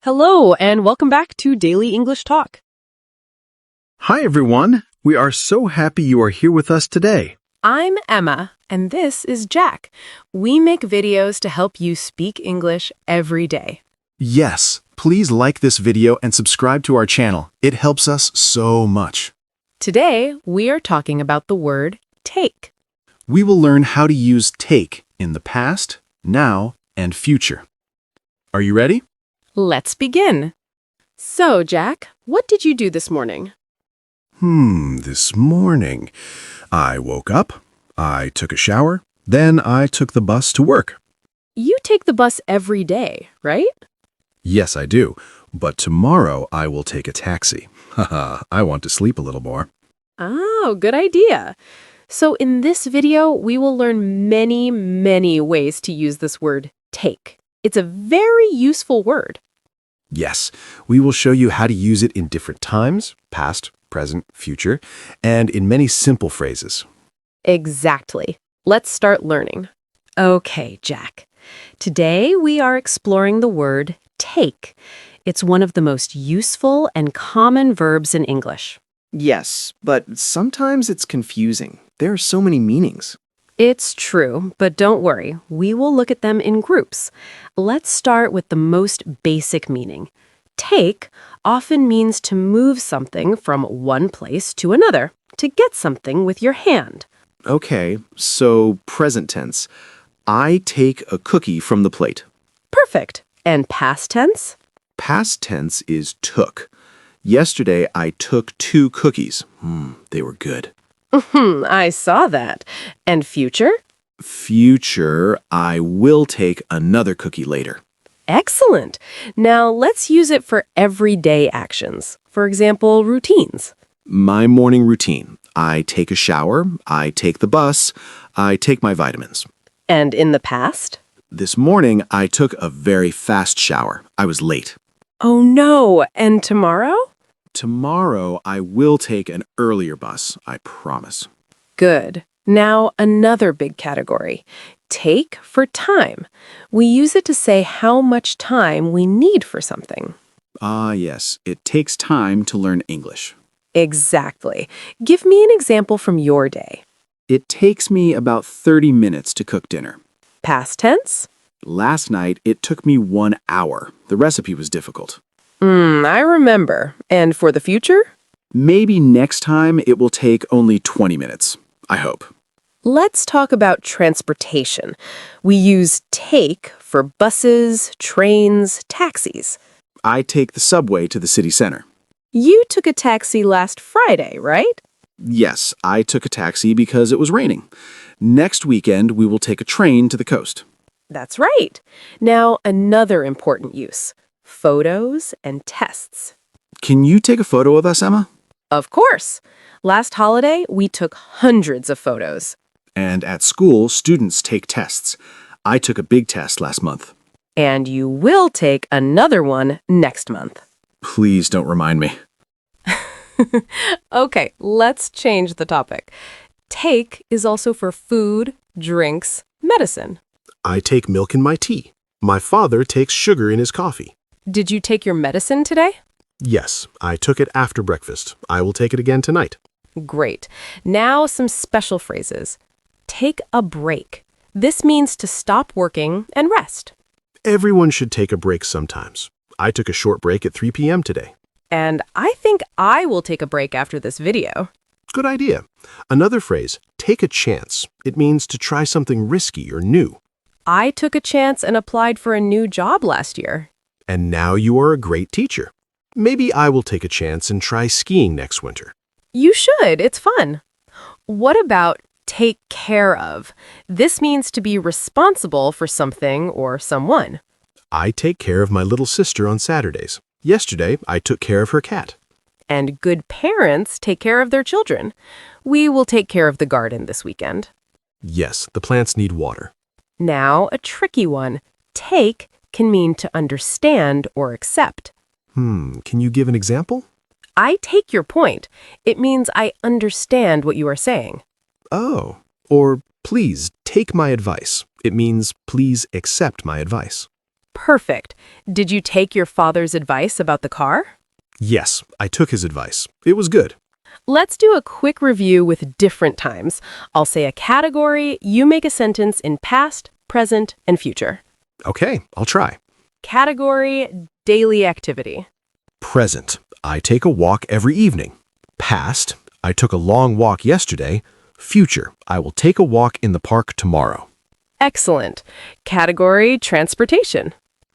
Hello, and welcome back to Daily English Talk. Hi, everyone. We are so happy you are here with us today. I'm Emma, and this is Jack. We make videos to help you speak English every day. Yes, please like this video and subscribe to our channel. It helps us so much. Today, we are talking about the word take. We will learn how to use take in the past, now, and future. Are you ready? Let's begin. So, Jack, what did you do this morning? This morning, I woke up, I took a shower, then I took the bus to work. You take the bus every day, right? Yes, I do, but tomorrow I will take a taxi. Haha, I want to sleep a little more. Oh, good idea. So in this video, we will learn many ways to use this word take. It's a very useful word. Yes, we will show you how to use it in different times, past, present, future, and in many simple phrases. Exactly. Let's start learning. Okay, Jack. Today we are exploring the word take. It's one of the most useful and common verbs in English. Yes, but sometimes it's confusing. There are so many meanings. It's true, but don't worry. We will look at them in groups. Let's start with the most basic meaning. Take often means to move something from one place to another, to get something with your hand. Okay, so present tense. I take a cookie from the plate. Perfect. And past tense? Past tense is took. Yesterday, I took 2 cookies. They were good. I saw that. And future? Future, I will take another cookie later. Excellent. Now let's use it for everyday actions. For example, routines. My morning routine. I take a shower, I take the bus, I take my vitamins. And in the past? This morning, I took a very fast shower. I was late. Oh no. And tomorrow? Tomorrow, I will take an earlier bus, I promise. Good. Now another big category. Take for time. We use it to say how much time we need for something. Ah, yes. It takes time to learn English. Exactly. Give me an example from your day. It takes me about 30 minutes to cook dinner. Past tense? Last night, it took me 1 hour. The recipe was difficult. I remember. And for the future? Maybe next time it will take only 20 minutes. I hope. Let's talk about transportation. We use take for buses, trains, taxis. I take the subway to the city center. You took a taxi last Friday, right? Yes, I took a taxi because it was raining. Next weekend, we will take a train to the coast. That's right. Now, another important use. Photos and tests. Can you take a photo of us, Emma? Of course. Last holiday, we took hundreds of photos. And at school, students take tests. I took a big test last month. And you will take another one next month. Please don't remind me. Okay, let's change the topic. Take is also for food, drinks, medicine. I take milk in my tea. My father takes sugar in his coffee. Did you take your medicine today? Yes, I took it after breakfast. I will take it again tonight. Great. Now some special phrases. Take a break. This means to stop working and rest. Everyone should take a break sometimes. I took a short break at 3 p.m. today. And I think I will take a break after this video. Good idea. Another phrase, take a chance. It means to try something risky or new. I took a chance and applied for a new job last year. And now you are a great teacher. Maybe I will take a chance and try skiing next winter. You should. It's fun. What about take care of? This means to be responsible for something or someone. I take care of my little sister on Saturdays. Yesterday, I took care of her cat. And good parents take care of their children. We will take care of the garden this weekend. Yes, the plants need water. Now, a tricky one. Take can mean to understand or accept. Can you give an example? I take your point. It means I understand what you are saying. Oh, or please take my advice. It means please accept my advice. Perfect. Did you take your father's advice about the car? Yes, I took his advice. It was good. Let's do a quick review with different times. I'll say a category, you make a sentence in past, present, and future. Okay, I'll try. Category, daily activity. Present. I take a walk every evening. Past. I took a long walk yesterday. Future. I will take a walk in the park tomorrow. Excellent. Category, transportation.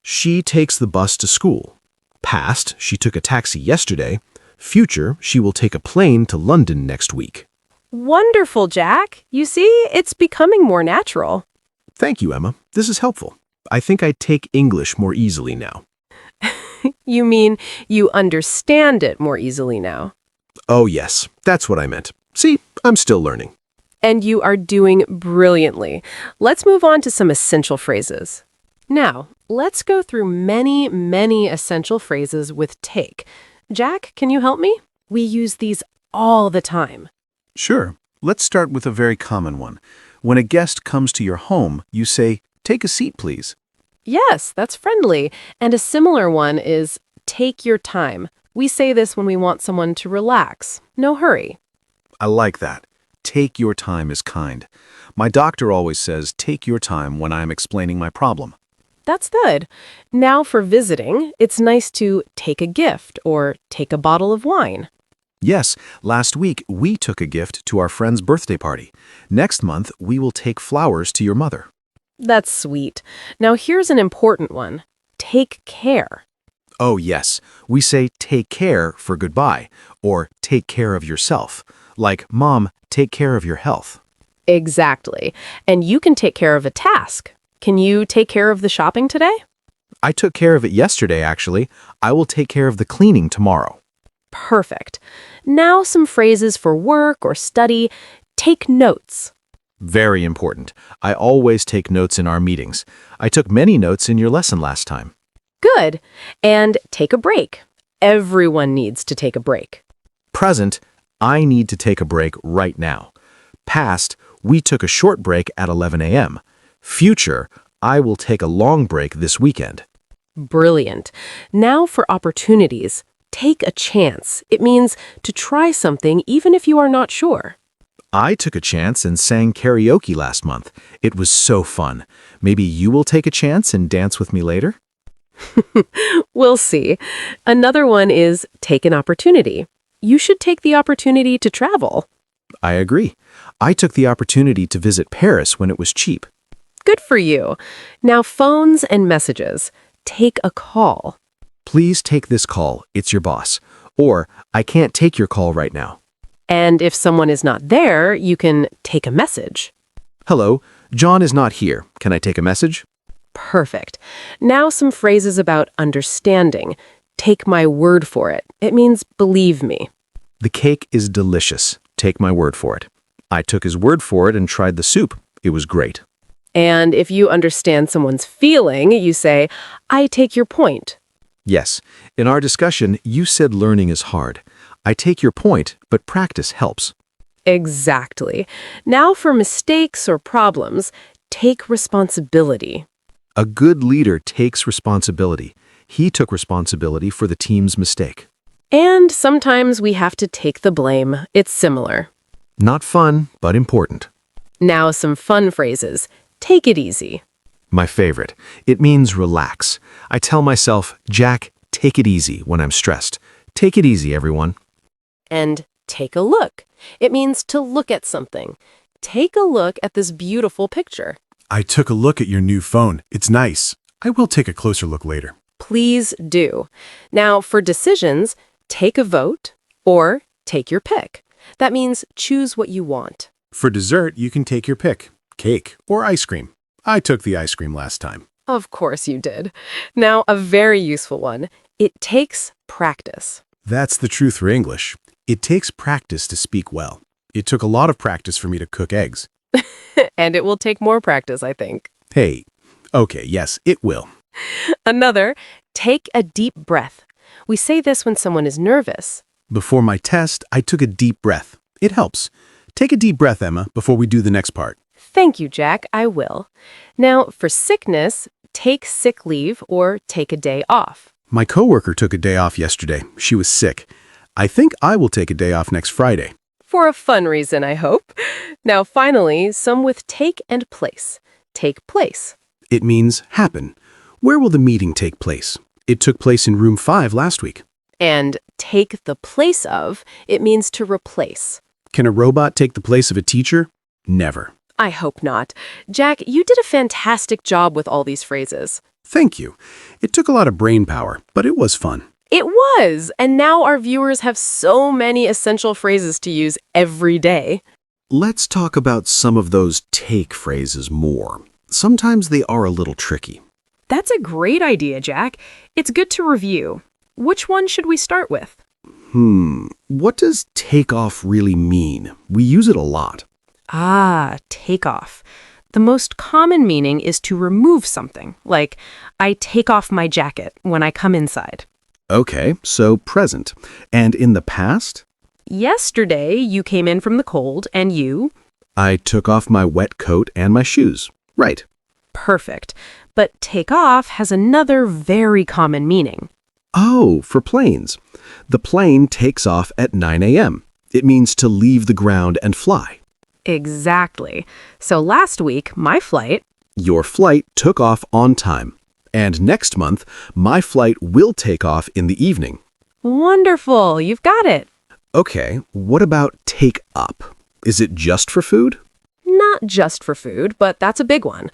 She takes the bus to school. Past. She took a taxi yesterday. Future. She will take a plane to London next week. Wonderful, Jack. You see, it's becoming more natural. Thank you, Emma. This is helpful. I think I take English more easily now. You mean you understand it more easily now. Oh, yes. That's what I meant. See, I'm still learning. And you are doing brilliantly. Let's move on to some essential phrases. Now, let's go through many, many essential phrases with take. Jack, can you help me? We use these all the time. Sure. Let's start with a very common one. When a guest comes to your home, you say, "Take a seat, please." Yes, that's friendly. And a similar one is take your time. We say this when we want someone to relax. No hurry. I like that. Take your time is kind. My doctor always says, "Take your time" when I'm explaining my problem. That's good. Now for visiting, it's nice to take a gift or take a bottle of wine. Yes, last week we took a gift to our friend's birthday party. Next month, we will take flowers to your mother. That's sweet. Now here's an important one. Take care. Oh, yes. We say take care for goodbye, or take care of yourself. Like, Mom, take care of your health. Exactly. And you can take care of a task. Can you take care of the shopping today? I took care of it yesterday, actually. I will take care of the cleaning tomorrow. Perfect. Now some phrases for work or study. Take notes. Very important. I always take notes in our meetings. I took many notes in your lesson last time. Good. And take a break. Everyone needs to take a break. Present, I need to take a break right now. Past, we took a short break at 11 a.m. Future, I will take a long break this weekend. Brilliant. Now for opportunities. Take a chance. It means to try something even if you are not sure. I took a chance and sang karaoke last month. It was so fun. Maybe you will take a chance and dance with me later? We'll see. Another one is take an opportunity. You should take the opportunity to travel. I agree. I took the opportunity to visit Paris when it was cheap. Good for you. Now phones and messages. Take a call. Please take this call. It's your boss. Or, I can't take your call right now. And if someone is not there, you can take a message. Hello, John is not here. Can I take a message? Perfect. Now some phrases about understanding. Take my word for it. It means believe me. The cake is delicious. Take my word for it. I took his word for it and tried the soup. It was great. And if you understand someone's feeling, you say, I take your point. Yes, in our discussion, you said learning is hard. I take your point, but practice helps. Exactly. Now for mistakes or problems, take responsibility. A good leader takes responsibility. He took responsibility for the team's mistake. And sometimes we have to take the blame. It's similar. Not fun, but important. Now some fun phrases. Take it easy. My favorite. It means relax. I tell myself, Jack, take it easy when I'm stressed. Take it easy, everyone. And take a look. It means to look at something. Take a look at this beautiful picture. I took a look at your new phone. It's nice. I will take a closer look later. Please do. Now, for decisions, take a vote or take your pick. That means choose what you want. For dessert, you can take your pick. Cake or ice cream. I took the ice cream last time. Of course you did. Now, a very useful one. It takes practice. That's the truth for English. It takes practice to speak well. It took a lot of practice for me to cook eggs. And it will take more practice, I think. Hey, okay, yes, it will. Another, take a deep breath. We say this when someone is nervous. Before my test, I took a deep breath. It helps. Take a deep breath, Emma, before we do the next part. Thank you, Jack. I will. Now, for sickness, take sick leave or take a day off. My coworker took a day off yesterday. She was sick. I think I will take a day off next Friday. For a fun reason, I hope. Now, finally, some with take and place. Take place. It means happen. Where will the meeting take place? It took place in room 5 last week. And take the place of, it means to replace. Can a robot take the place of a teacher? Never. I hope not. Jack, you did a fantastic job with all these phrases. Thank you. It took a lot of brain power, but it was fun. It was! And now our viewers have so many essential phrases to use every day. Let's talk about some of those take phrases more. Sometimes they are a little tricky. That's a great idea, Jack. It's good to review. Which one should we start with? What does take off really mean? We use it a lot. Ah, take off. The most common meaning is to remove something, like, I take off my jacket when I come inside. Okay, so present. And in the past? Yesterday, you came in from the cold and you... I took off my wet coat and my shoes. Right. Perfect. But take off has another very common meaning. Oh, for planes. The plane takes off at 9 a.m. It means to leave the ground and fly. Exactly. So last week, my flight... Your flight took off on time. And next month, my flight will take off in the evening. Wonderful, you've got it. Okay, what about take up? Is it just for food? Not just for food, but that's a big one.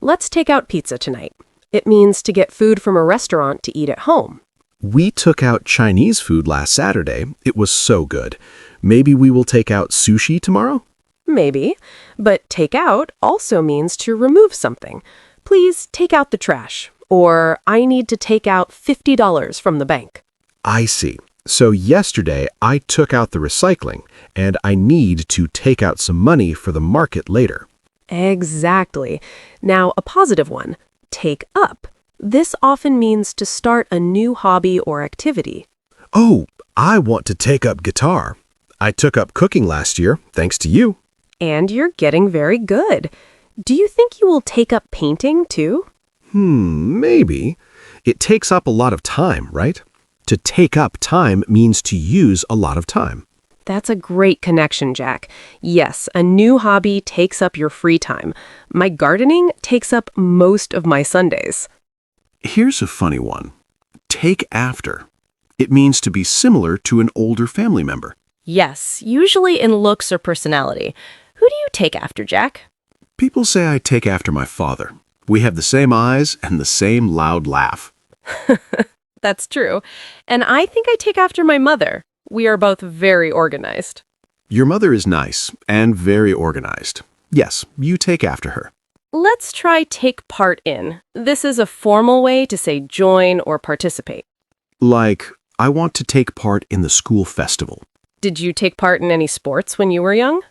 Let's take out pizza tonight. It means to get food from a restaurant to eat at home. We took out Chinese food last Saturday. It was so good. Maybe we will take out sushi tomorrow? Maybe, but take out also means to remove something. Please take out the trash, or I need to take out $50 from the bank. I see. So yesterday I took out the recycling, and I need to take out some money for the market later. Exactly. Now, a positive one, take up. This often means to start a new hobby or activity. Oh, I want to take up guitar. I took up cooking last year, thanks to you. And you're getting very good. Do you think you will take up painting, too? Maybe. It takes up a lot of time, right? To take up time means to use a lot of time. That's a great connection, Jack. Yes, a new hobby takes up your free time. My gardening takes up most of my Sundays. Here's a funny one. Take after. It means to be similar to an older family member. Yes, usually in looks or personality. Who do you take after, Jack? People say I take after my father. We have the same eyes and the same loud laugh. That's true. And I think I take after my mother. We are both very organized. Your mother is nice and very organized. Yes, you take after her. Let's try take part in. This is a formal way to say join or participate. Like, I want to take part in the school festival. Did you take part in any sports when you were young?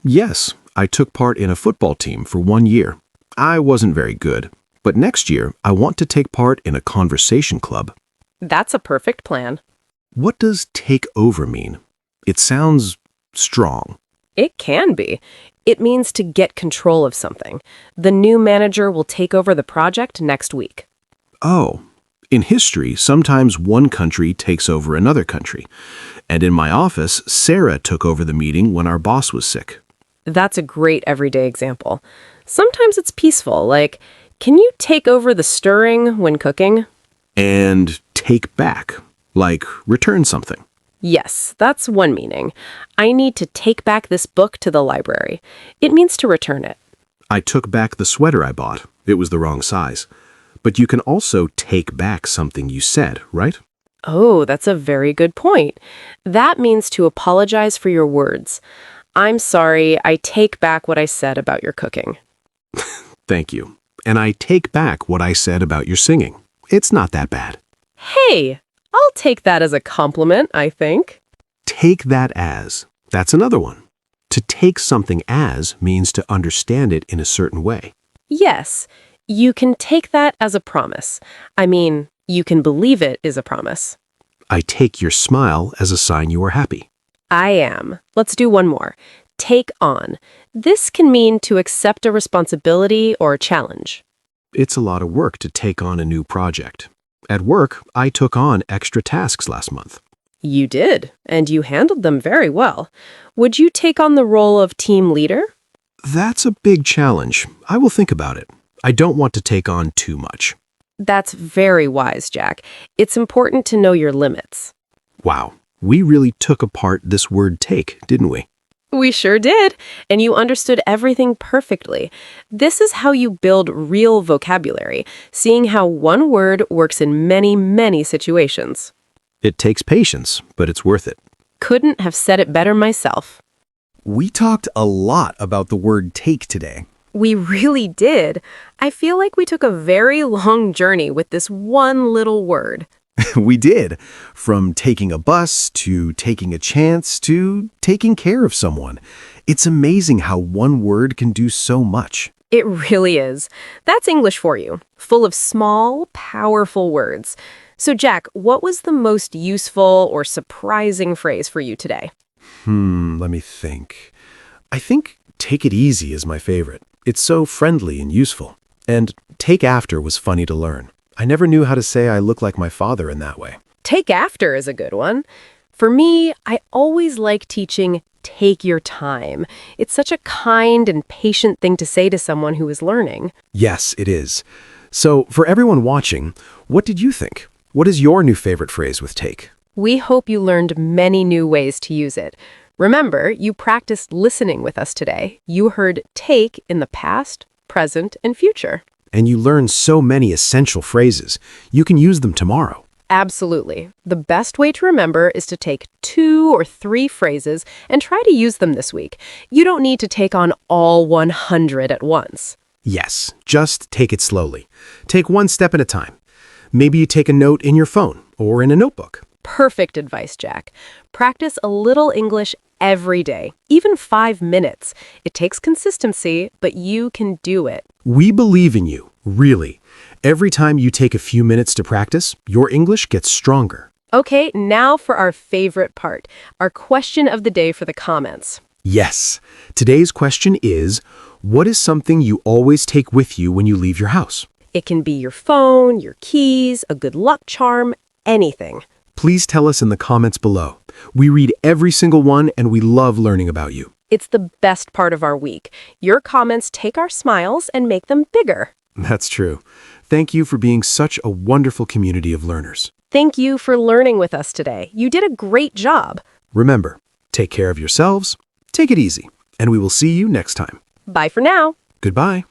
Yes, I took part in a football team for 1 year. I wasn't very good, but next year I want to take part in a conversation club. That's a perfect plan. What does take over mean? It sounds strong. It can be. It means to get control of something. The new manager will take over the project next week. Oh, in history, sometimes one country takes over another country. And in my office, Sarah took over the meeting when our boss was sick. That's a great everyday example. Sometimes it's peaceful, like, can you take over the stirring when cooking? And take back, like return something. Yes, that's one meaning. I need to take back this book to the library. It means to return it. I took back the sweater I bought. It was the wrong size. But you can also take back something you said, right? Oh, that's a very good point. That means to apologize for your words. I'm sorry, I take back what I said about your cooking. Thank you. And I take back what I said about your singing. It's not that bad. Hey, I'll take that as a compliment, I think. Take that as. That's another one. To take something as means to understand it in a certain way. Yes, you can take that as a promise. I mean, you can believe it is a promise. I take your smile as a sign you are happy. I am. Let's do one more. Take on. This can mean to accept a responsibility or a challenge. It's a lot of work to take on a new project. At work, I took on extra tasks last month. You did, and you handled them very well. Would you take on the role of team leader? That's a big challenge. I will think about it. I don't want to take on too much. That's very wise, Jack. It's important to know your limits. Wow, we really took apart this word take, didn't we? We sure did, and you understood everything perfectly. This is how you build real vocabulary, seeing how one word works in many, many situations. It takes patience, but it's worth it. Couldn't have said it better myself. We talked a lot about the word take today. We really did. I feel like we took a very long journey with this one little word. We did. From taking a bus to taking a chance to taking care of someone. It's amazing how one word can do so much. It really is. That's English for you, full of small, powerful words. So, Jack, what was the most useful or surprising phrase for you today? Let me think. I think take it easy is my favorite. It's so friendly and useful. And take after was funny to learn. I never knew how to say I look like my father in that way. Take after is a good one. For me, I always like teaching take your time. It's such a kind and patient thing to say to someone who is learning. Yes, it is. So, for everyone watching, what did you think? What is your new favorite phrase with take? We hope you learned many new ways to use it. Remember, you practiced listening with us today. You heard take in the past, present, and future. And you learned so many essential phrases. You can use them tomorrow. Absolutely. The best way to remember is to take 2 or 3 phrases and try to use them this week. You don't need to take on all 100 at once. Yes, just take it slowly. Take one step at a time. Maybe you take a note in your phone or in a notebook. Perfect advice, Jack. Practice a little English every day, even 5 minutes. It takes consistency, but you can do it. We believe in you, really. Every time you take a few minutes to practice, your English gets stronger. Okay, now for our favorite part, our question of the day for the comments. Yes. Today's question is, what is something you always take with you when you leave your house? It can be your phone, your keys, a good luck charm, anything. Please tell us in the comments below. We read every single one and we love learning about you. It's the best part of our week. Your comments take our smiles and make them bigger. That's true. Thank you for being such a wonderful community of learners. Thank you for learning with us today. You did a great job. Remember, take care of yourselves, take it easy, and we will see you next time. Bye for now. Goodbye.